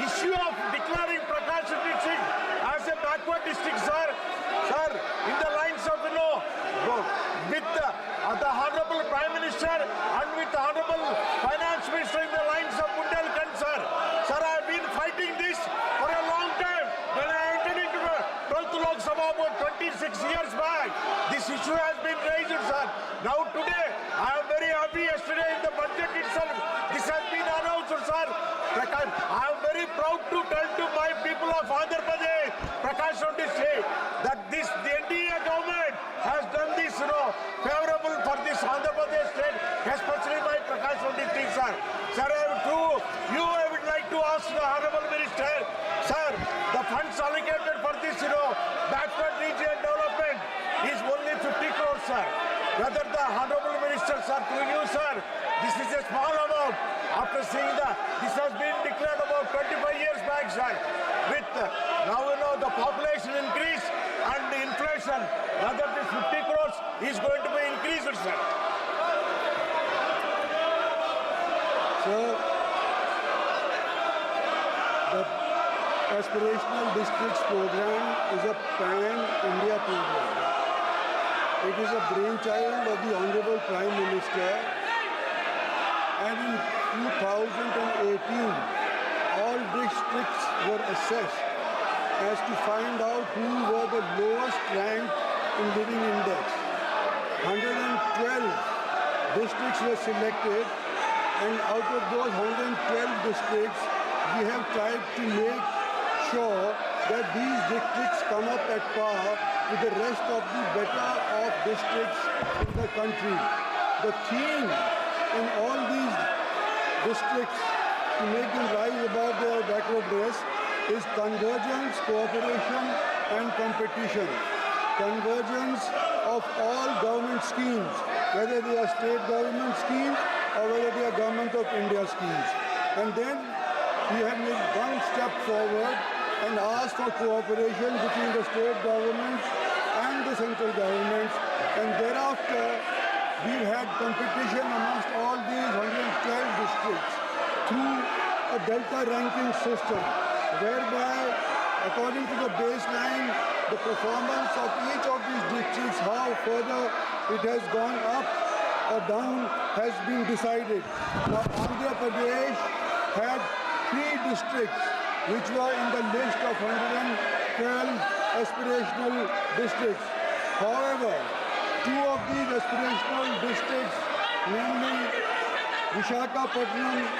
issue of declaring Prakash Singh as a backward district, sir, in the lines of, with the Honorable Prime Minister and with the Honorable Finance Minister in the lines of Bundelkhand, sir. Sir, I have been fighting this for a long time. When I entered into the 12th Lok Sabha about 26 years back, this issue has been raised, sir. Now today, I am very happy. Yesterday in the budget itself, this has been announced, sir. I am very proud to tell to my people of Andhra Pradesh, Prakash Singh, that the NDA government has done this, favorable for this Andhra Pradesh state, especially my Prakash Singh, sir. Sir, I would like to ask the Honorable Minister, sir, the funds allocated for this, backward region development is only 50 crores, sir. Whether the Honorable Minister, sir, through you, sir, this is a small amount. After seeing that, this has been declared about 25 years back, sir. With now, the population increase and the inflation, whether this 50 crores is going to be increased, sir. Sir, the Aspirational Districts Program is a pan-India program. It is a brainchild of the Honorable Prime Minister, and in 2018, all districts were assessed as to find out who were the lowest ranked in living index. 112 districts were selected, and out of those 112 districts, we have tried to make sure that these districts come up at par with the rest of the better off districts in the country. The theme in all these districts to make them rise above their backwardness is convergence, cooperation and competition. Convergence of all government schemes, whether they are state government schemes or whether they are Government of India schemes. And then we have made one step forward and asked for cooperation between the state governments and the central governments. And thereafter, we've had competition amongst all these 112 districts through a delta ranking system, whereby, according to the baseline, the performance of each of these districts, how further it has gone up or down, has been decided. Now, Andhra Pradesh had 3 districts which were in the list of 112 aspirational districts. However, 2 of these aspirational districts, namely Visakhapatnam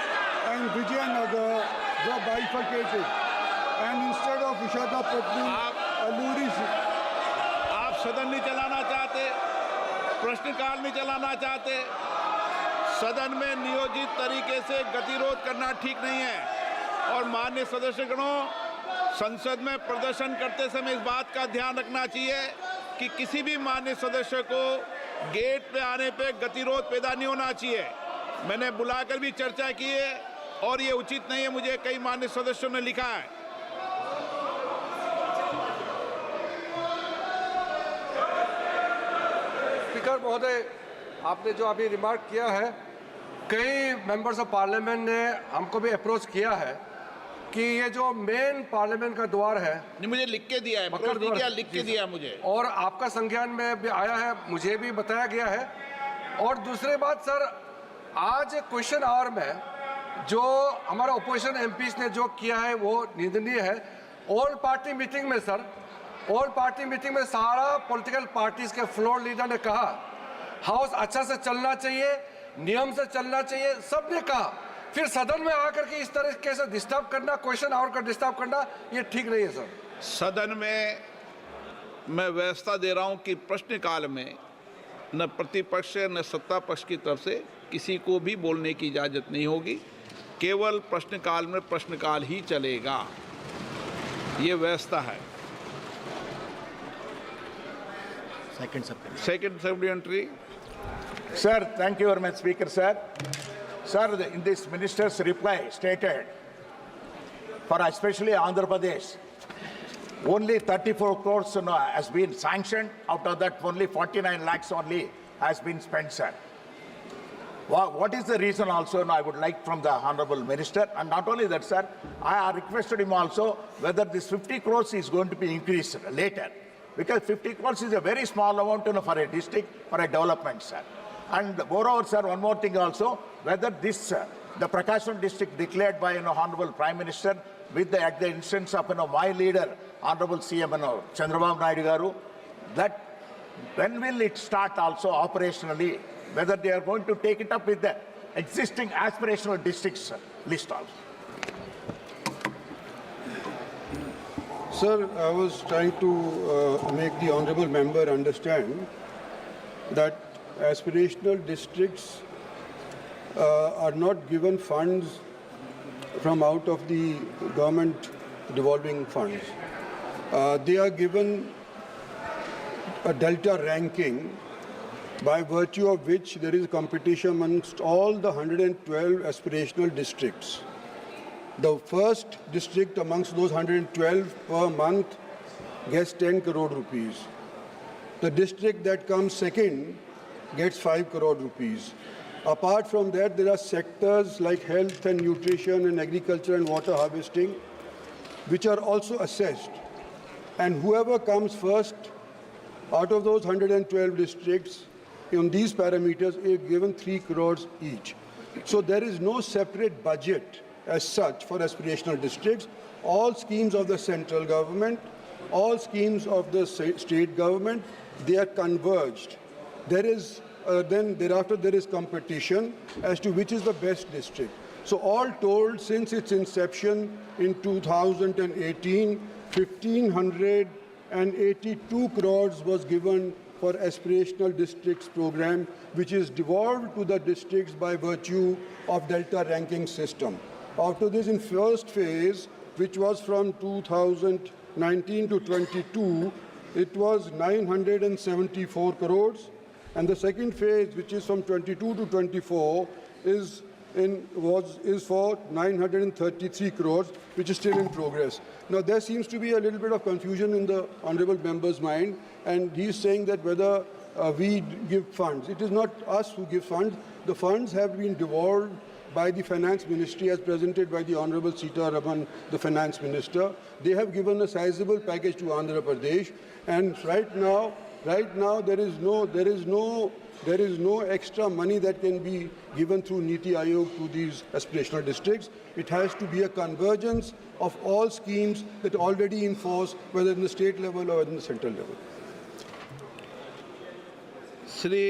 and Vijayanagar, were bifurcated. And instead of Visakhapatnam, Alluri... आप सदन नहीं चलाना चाहते, प्रश्नकाल नहीं चलाना चाहते, सदन में नियोजित तरीके से गतिरोध करना ठीक नहीं है। और माननीय सदस्यगणों, संसद में प्रदर्शन करते समय इस बात का ध्यान रखना चाहिए कि किसी भी माननीय सदस्य को गेट पे आने पे गतिरोध पैदा नहीं होना चाहिए। मैंने बुलाकर भी चर्चा की है और ये उचित नहीं है, मुझे कई माननीय सदस्यों ने लिखा है। स्पीकर महोदय, आपने जो अभी रिमार्क किया है, कई मेंबर्स ऑफ पार्लियामेंट ने हमको भी अप्रोच किया है कि ये जो मेन पार्लियामेंट का द्वार है, नहीं, मुझे लिख के दिया है, मकर द्वार लिख के दिया मुझे, और आपका संज्ञान में भी आया है, मुझे भी बताया गया है। और दूसरी बात सर, आज क्वेश्चन आवर में जो हमारा ओपोजिशन एमपीज ने जो किया है वो निंदनीय है। ऑल पार्टी मीटिंग में सर, ऑल पार्टी मीटिंग में सारा पॉलिटिकल पार्टीज के फ्लोर लीडर ने कहा हाउस अच्छा से चलना चाहिए, नियम से चलना चाहिए, सबने कहा। फिर सदन में आकर के इस तरीके से डिस्टर्ब करना, क्वेश्चन आवर का डिस्टर्ब करना, ये ठीक नहीं है सर। सदन में मैं व्यवस्था दे रहा हूं कि प्रश्नकाल में न प्रतिपक्ष न सत्ता पक्ष की तरफ से किसी को भी बोलने की इजाज़त नहीं होगी, केवल प्रश्नकाल में प्रश्नकाल ही चलेगा, ये व्यवस्था है। Second supplementary. Sir, thank you very much, Speaker, sir. Sir, in this minister's reply stated, for especially Andhra Pradesh, only 34 crores has been sanctioned. Out of that, only 49 lakhs only has been spent, sir. What is the reason also, and I would like from the Honorable Minister, and not only that, sir, I requested him also whether this 50 crores is going to be increased later, because 50 crores is a very small amount, for a district, for a development, sir. And moreover, sir, one more thing also, whether this, the Prakasam district declared by, Honorable Prime Minister, at the instance of, my leader, Honorable CM, Chandrababu Naidu Garu, that when will it start also operationally, whether they are going to take it up with the existing aspirational districts list also. Sir, I was trying to make the honourable member understand that aspirational districts are not given funds from out of the government devolving funds. They are given a delta ranking by virtue of which there is competition amongst all the 112 aspirational districts. The first district amongst those 112 per month gets 10 crore rupees. The district that comes second gets 5 crore rupees. Apart from that, there are sectors like health and nutrition and agriculture and water harvesting, which are also assessed. And whoever comes first out of those 112 districts on these parameters is given 3 crores each. So there is no separate budget as such for aspirational districts. All schemes of the central government, all schemes of the state government, they are converged. There is then thereafter there is competition as to which is the best district. So all told, since its inception in 2018, 1,582 crores was given for aspirational districts program, which is devolved to the districts by virtue of delta ranking system. After this, in first phase, which was from 2019 to 22, it was 974 crores. And the second phase, which is from 22 to 24, is for 933 crores, which is still in progress. Now, there seems to be a little bit of confusion in the honourable member's mind, and he's saying that whether we give funds. It is not us who give funds. The funds have been devolved by the Finance Ministry as presented by the Honourable Sitaraman, the Finance Minister. They have given a sizable package to Andhra Pradesh, and right now there is no extra money that can be given through Niti Aayog to these aspirational districts. It has to be a convergence of all schemes that are already in force, whether in the state level or in the central level. Shri